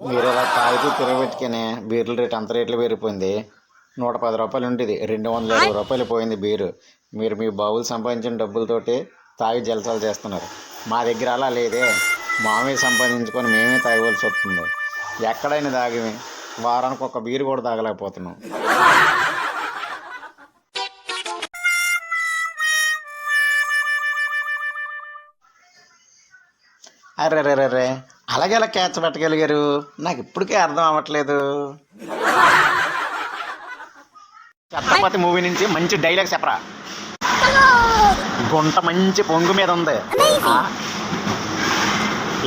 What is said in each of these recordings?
మీరు ఇలా తాగితే తిరగబెట్టుకుని బీర్ల రేట్ అంత రేట్లు పెరిగిపోయింది. 110 రూపాయలు ఉండేది, 220 రూపాయలు పోయింది బీరు. మీరు మీ బాబులు సంపాదించిన డబ్బులతోటి తాగి జలసాలు చేస్తున్నారు. మా దగ్గర అలా లేదే, మామే సంపాదించుకొని మేమే తాగవలసి వస్తుంది. ఎక్కడైనా తాగి వారానికి ఒక బీరు కూడా తాగలేకపోతున్నాం. అర్రే, అలాగే ఎలా క్యాచ్ పెట్టగలిగారు? నాకు ఇప్పటికే అర్థం అవ్వట్లేదు. ఛత్రపతి మూవీ నుంచి మంచి డైలాగ్ చెప్పరా. గుంట మంచి పొంగు మీద ఉంది.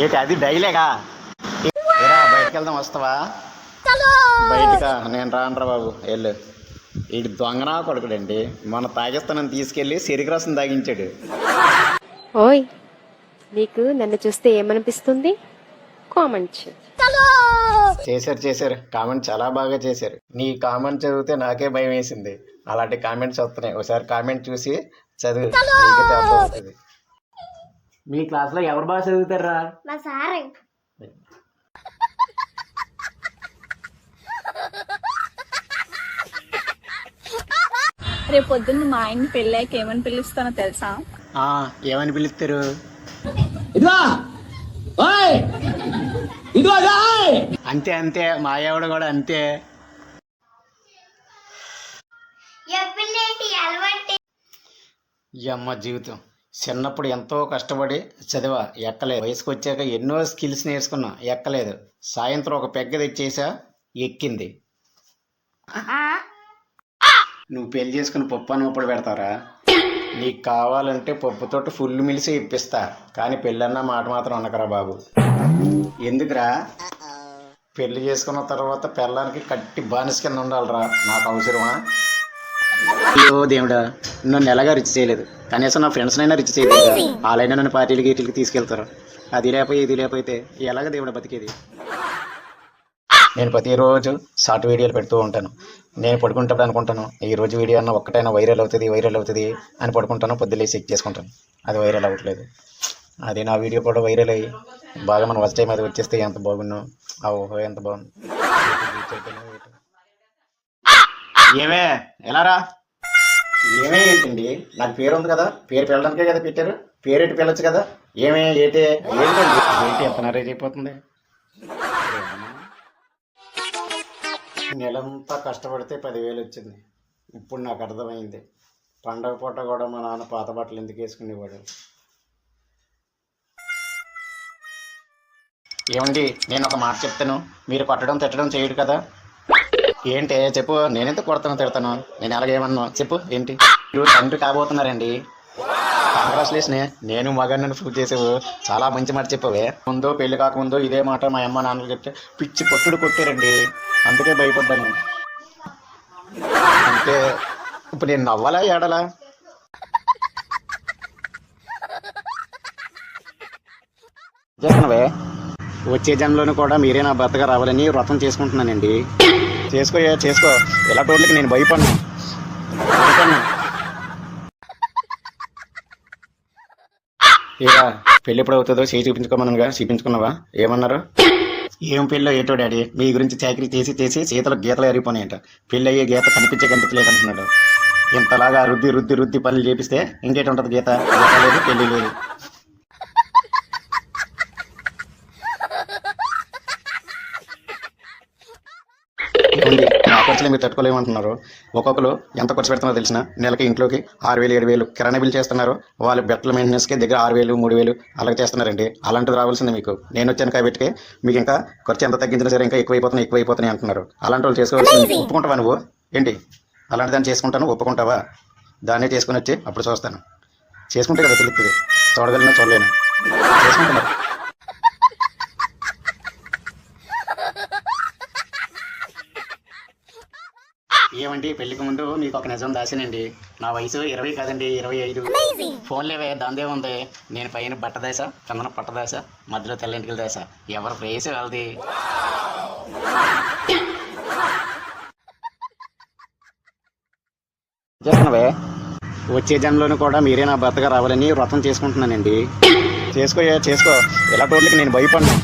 ఏంటి అది డైలాగా? బయటకు వెళ్దాం, వస్తావా? బయటకా? నేను రానరా బాబు, వెళ్ళు. వీడి దొంగనా కొడుకుడండి, మన తాగిస్తానని తీసుకెళ్ళి చెరుకు రసం తాగించాడు. ఓయ్, నీకు నన్ను చూస్తే ఏమనిపిస్తుంది? కామెంట్ చేశారు కామెంట్ చాలా బాగా చేశారు. నీ కామెంట్ చదివితే నాకే భయం వేసింది. అలాంటి కామెంట్స్ వస్తున్నాయి. ఒకసారి కామెంట్ చూసి చదివి. మీ క్లాస్లో ఎవరు బాగా చదువుతారా? మా సార్. రేపు పొద్దున్న మా ఆయన్ని పెళ్ళాక ఏమని పిలుస్తానో తెలుసా? ఏమని పిలుస్తారు? అంతే మా ఆవిడ కూడా అంతే. అమ్మ జీవితం. చిన్నప్పుడు ఎంతో కష్టపడి చదివా, ఎక్కలేదు. వయసుకు వచ్చాక ఎన్నో స్కిల్స్ నేర్చుకున్నా, ఎక్కలేదు. సాయంత్రం ఒక పెగ్గ తెచ్చేసా, ఎక్కింది. నువ్వు పెళ్లి చేసుకుని పప్పు అన్నప్పుడు పెడతారా? నీకు కావాలంటే పప్పుతోటి ఫుల్ మిలిసి ఇప్పిస్తా, కానీ పెళ్ళన్న మాట మాత్రం అనకరా బాబు. ఎందుకురా? పెళ్లి చేసుకున్న తర్వాత పెళ్ళానికి కట్టి బానిస కింద ఉండాలిరా. నాకు అవసరమా? అయ్యో దేవుడా, నన్ను ఎలాగా రిచ్ చేయలేదు, కనీసం నా ఫ్రెండ్స్నైనా రిచ్ చేయలేదు. వాళ్ళైనా నన్ను పార్టీలకి వీటికి తీసుకెళ్తారు. అది లేకపోయి ఇది లేకపోతే ఎలాగ దేవుడా బతికేది? నేను ప్రతిరోజు షార్ట్ వీడియోలు పెడుతూ ఉంటాను. నేను పడుకుంటాడు అనుకుంటాను, ఈరోజు వీడియో అన్న ఒక్కటైనా వైరల్ అవుతుంది అని పడుకుంటాను. పొద్దులే చెక్ చేసుకుంటాను, అది వైరల్ అవ్వట్లేదు. అది నా వీడియో కూడా వైరల్ అయ్యి బాగా మన ఫస్ట్ టైం అది వచ్చేస్తే ఎంత బాగున్నావు. ఓహో ఎంత బాగుంది. ఏమే ఎలారా? ఏమే ఏంటండి? నాకు పేరు ఉంది కదా, పేరు పిల్లడానికే కదా పెట్టారు. పేరేటి పిల్లచ్చు కదా. ఏమే ఏంటి ఎంత నరేజ్ అయిపోతుంది. నెలంతా కష్టపడితే 10,000 వచ్చింది. ఇప్పుడు నాకు అర్థమైంది, పండగ పూట కూడా మా నాన్న పాత బట్టలు ఎందుకు వేసుకునేవాడు. ఏమండి, నేను ఒక మాట చెప్తాను, మీరు కొట్టడం తిట్టడం చేయడు కదా. ఏంటి చెప్పు, నేనెంత కొడతాను తిడతాను? నేను ఎలాగేమన్నా చెప్పు. ఏంటి మీరు తండ్రి కాబోతున్నారండి? కంగ్రాచులేషన్. నేను మగాన్ని ప్రూవ్ చేసావు. చాలా మంచి మాట చెప్పవే. ముందు పెళ్లి కాకముందు ఇదే మాట మా అమ్మ నాన్నలు చెప్తే పిచ్చి కొట్టారండి, అందుకే భయపడ్డాను. అంటే ఇప్పుడు నేను నవ్వాలా ఏడలా? చేస్తున్నావే. వచ్చే జన్మలోనూ కూడా మీరే నా భర్తగా రావాలని వ్రతం చేసుకుంటున్నానండి. చేసుకో ఇలా టోట్లకి నేను భయపడ్డా. ఇక పెళ్ళి ఎప్పుడు అవుతుందో చూపించుకోమన్నాగా, చూపించుకున్నావా? ఏమన్నారు? ఏం పెళ్ళో ఏటో డాడీ, మీ గురించి చాకరీ చేసి చేతలు గీతలు ఎరిగిపోయినాయంట. పెళ్ళి అయ్యే గీత కనిపించలేదంటున్నాడు. ఇంతలాగా రుద్ది పనులు చేపిస్తే ఇంకేటి ఉంటుంది? గీత లేదు, పెళ్ళి లేదు. నా ఖర్చులు మీరు తట్టుకోలేమంటున్నారు. ఒక్కొక్కరు ఎంత ఖర్చు పెడుతున్నారో తెలిసిన, నెలకి ఇంట్లోకి 6,000 7,000 కిరాణా బిల్ చేస్తున్నారు. వాళ్ళు బెట్టల మెయింటెనెన్స్కి దగ్గర 6,000 3,000 అలాగే చేస్తున్నారండి. అలాంటిది రావాల్సింది మీకు. నేను వచ్చాను కాబట్టి మీకు ఇంకా ఖర్చు ఎంత తగ్గించినా సరే ఇంకా ఎక్కువైపోతున్నాయి అంటున్నారు. అలాంటి వాళ్ళు చేసుకోవాల్సింది. ఒప్పుకుంటావా నువ్వు? ఏంటి అలాంటి దాన్ని చేసుకుంటాను, ఒప్పుకుంటావా? దాన్నే చేసుకుని వచ్చి అప్పుడు చూస్తాను. చేసుకుంటే కదా తెలుస్తుంది, చూడగలిగినా చూడలేను. చేసుకుంటున్నారు. ఏమండి, పెళ్లికి ముందు మీకు ఒక నిజం దాసానండి. నా వయసు 20 కాదండి, 25. ఫోన్ లేవే, దాందే ఉంది. నేను పైన బట్టదాస, చందన పట్టదాస, మధ్యలో తెల్లంటికల దాస. ఎవరి ప్రేయస్ వాళ్ళది. చేస్తున్నావే. వచ్చే జన్మలోనూ కూడా మీరే నా భర్తగా రావాలని వ్రతం చేసుకుంటున్నానండి. చేసుకో ఇలా టోట్లకి నేను భయపడ్డా.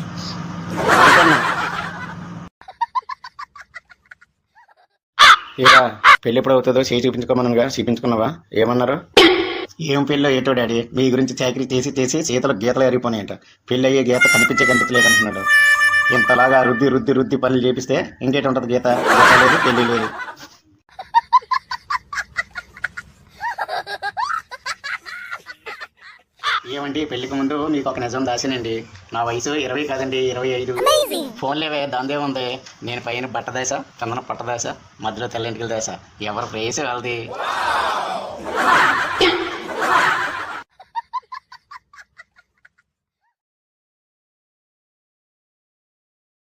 ఇక పెళ్ళి ఎప్పుడు అవుతుందో చేయి చూపించుకోమనగా చూపించుకున్నావా? ఏమన్నారు? ఏం పెళ్ళో ఏటో డాడీ, మీ గురించి చాకరీ చేసి చేసి చేతులు గీతలు ఎరిగిపోయినాయంట. పెళ్ళి అయ్యే గీత కనిపించలేదు అంటున్నాడు. ఇంతలాగా రుద్ది రుద్ది రుద్ది పనులు చేపిస్తే ఇంకేటి ఉంటుంది గీత? గీత లేదు, పెళ్ళి లేదు. ఏమండి, పెళ్లికి ముందు మీకు ఒక నిజం దాసినండి. నా వయసు 20 కాదండి, 25. ఫోన్ లేవే, దాందే ఉంది. నేను పైన బట్టదాస, కిందన పట్టదాస, మధ్యలో తెల్లింటికి దాస. ఎవరు ప్రేయసి వాళ్ళది.